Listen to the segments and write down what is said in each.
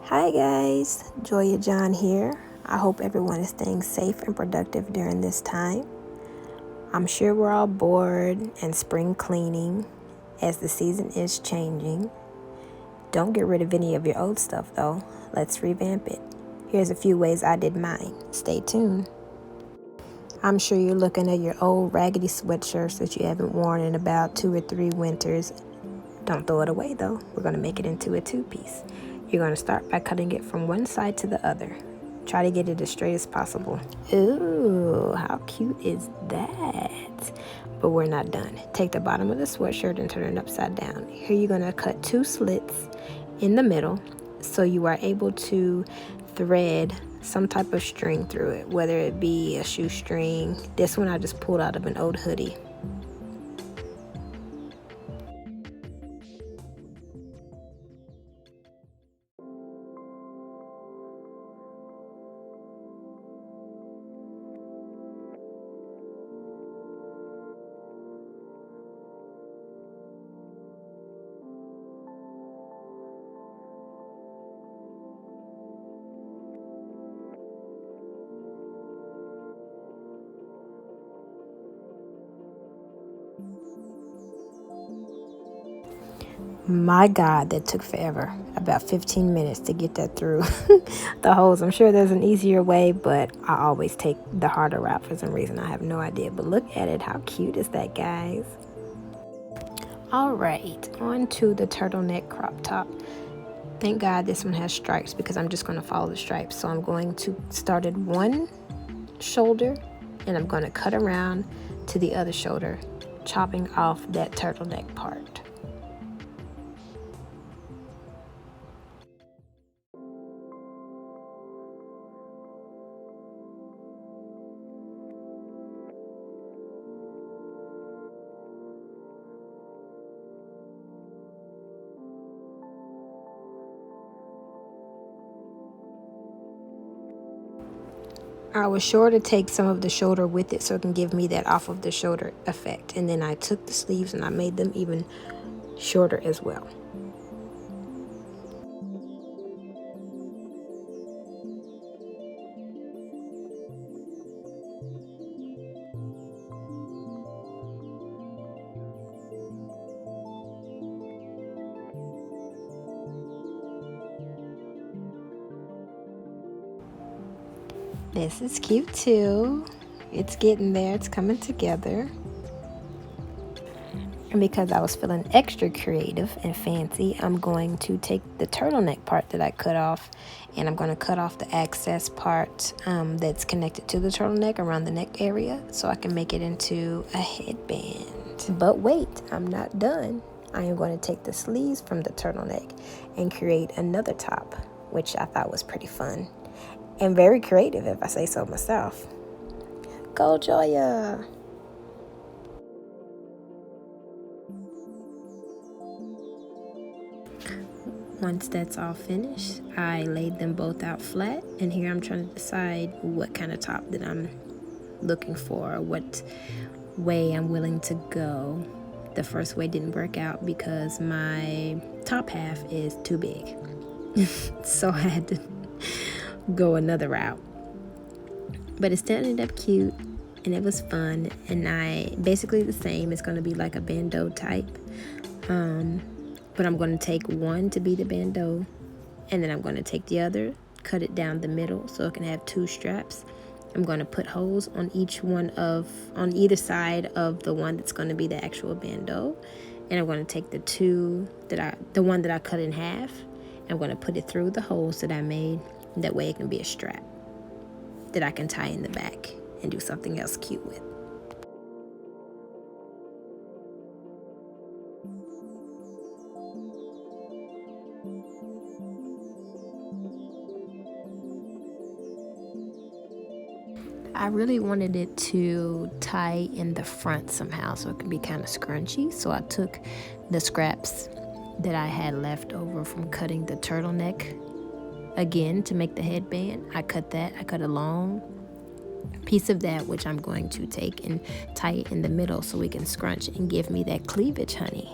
Hi guys, Joya John here. I hope everyone is staying safe and productive during this time. I'm sure we're all bored and spring cleaning as the season is changing. Don't get rid of any of your old stuff though. Let's revamp it. Here's a few ways I did mine. Stay tuned. I'm sure you're looking at your old raggedy sweatshirts that you haven't worn in about 2 or 3 winters. Don't throw it away though. We're going to make it into a 2-piece. You're going to start by cutting it from one side to the other. Try to get it as straight as possible. Ooh, how cute is that? But we're not done. Take the bottom of the sweatshirt and turn it upside down. Here you're going to cut 2 slits in the middle so you are able to thread some type of string through it, whether it be a shoestring. This one I just pulled out of an old hoodie. My God, that took forever. About 15 minutes to get that through the holes. I'm sure there's an easier way, but I always take the harder route for some reason. I have no idea. But look at it. How cute is that, guys? All right, on to the turtleneck crop top. Thank God this one has stripes because I'm just going to follow the stripes. So I'm going to start at one shoulder and I'm going to cut around to the other shoulder, chopping off that turtleneck part. I was sure to take some of the shoulder with it so it can give me that off of the shoulder effect. And then I took the sleeves and I made them even shorter as well. This is cute too. It's getting there. It's coming together. And because I was feeling extra creative and fancy, I'm going to take the turtleneck part that I cut off and I'm going to cut off the excess part that's connected to the turtleneck around the neck area so I can make it into a headband. But wait, I'm not done. I am going to take the sleeves from the turtleneck and create another top, which I thought was pretty fun. And very creative, if I say so myself. Go, Joya! Once that's all finished, I laid them both out flat. And here I'm trying to decide what kind of top that I'm looking for, what way I'm willing to go. The first way didn't work out because my top half is too big. So I had to go another route, but it ended up cute and it was fun. And I basically the same. It's going to be like a bandeau type, but I'm going to take one to be the bandeau and then I'm going to take the other, cut it down the middle so it can have 2 straps. I'm going to put holes on on either side of the one that's going to be the actual bandeau, and I'm going to take the one that I cut in half. I'm going to put it through the holes that I made. That way it can be a strap that I can tie in the back and do something else cute with. I really wanted it to tie in the front somehow so it could be kind of scrunchy. So I took the scraps that I had left over from cutting the turtleneck again to make the headband. I cut a long piece of that, which I'm going to take and tie it in the middle so we can scrunch and give me that cleavage, honey.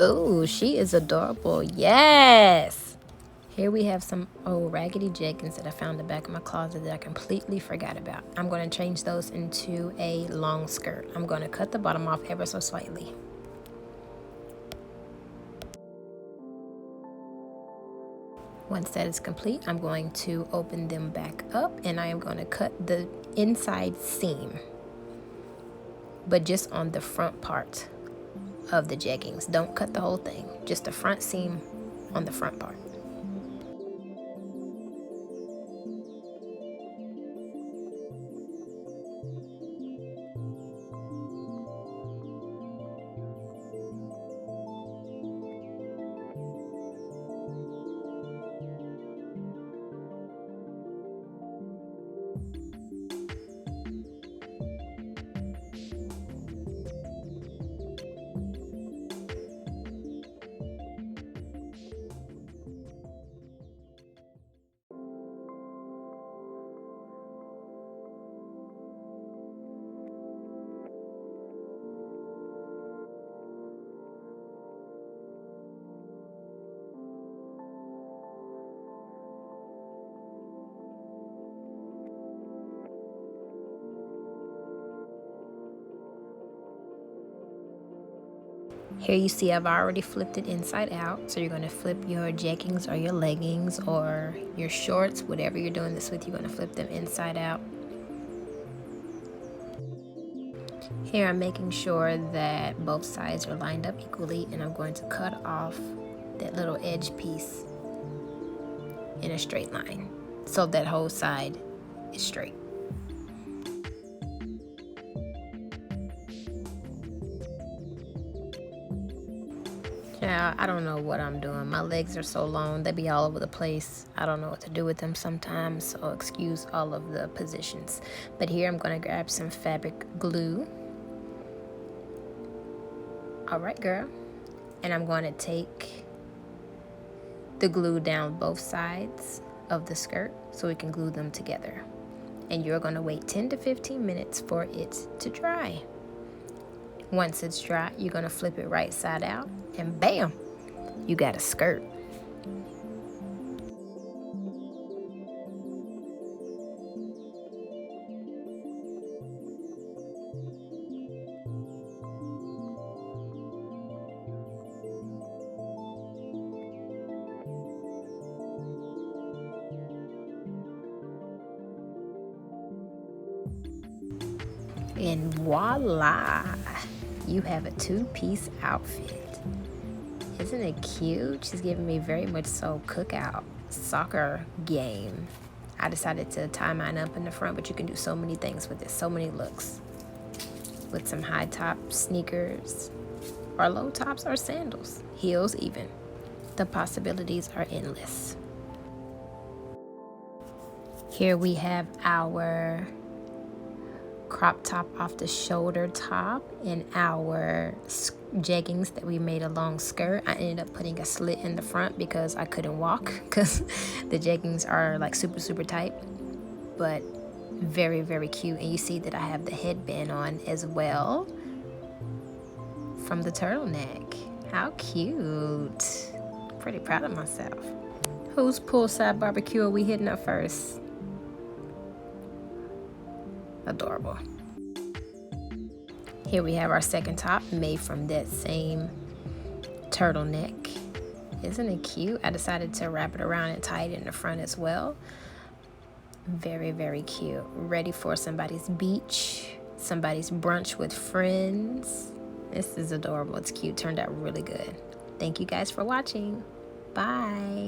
Oh, she is adorable. Yes. Here we have some old raggedy jeggings that I found in the back of my closet that I completely forgot about. I'm going to change those into a long skirt. I'm going to cut the bottom off ever so slightly. Once that is complete, I'm going to open them back up and I am going to cut the inside seam, but just on the front part of the jeggings. Don't cut the whole thing, just the front seam on the front part. Here you see I've already flipped it inside out. So you're going to flip your jeggings or your leggings or your shorts, whatever you're doing this with, you're going to flip them inside out. Here I'm making sure that both sides are lined up equally, and I'm going to cut off that little edge piece in a straight line so that whole side is straight. Yeah, I don't know what I'm doing. My legs are so long, they be all over the place. I don't know what to do with them sometimes, so excuse all of the positions. But here I'm going to grab some fabric glue. All right, girl. And I'm going to take the glue down both sides of the skirt so we can glue them together. And you're going to wait 10 to 15 minutes for it to dry. Once it's dry, you're going to flip it right side out, and bam, you got a skirt. And voila, you have a two-piece outfit. Isn't it cute? She's giving me very much so cookout soccer game. I decided to tie mine up in the front, but you can do so many things with this, so many looks. With some high top sneakers, or low tops, or sandals, heels even. The possibilities are endless. Here we have our crop top off the shoulder top and our jeggings that we made a long skirt. I ended up putting a slit in the front because I couldn't walk because the jeggings are like super tight, but very, very cute. And you see that I have the headband on as well from the turtleneck. How cute. Pretty proud of myself. Whose poolside barbecue are we hitting up first? Adorable. Here we have our second top made from that same turtleneck. Isn't it cute? I decided to wrap it around and tie it in the front as well. Very, very cute. Ready for somebody's beach, somebody's brunch with friends. This is adorable. It's cute. Turned out really good. Thank you guys for watching. Bye.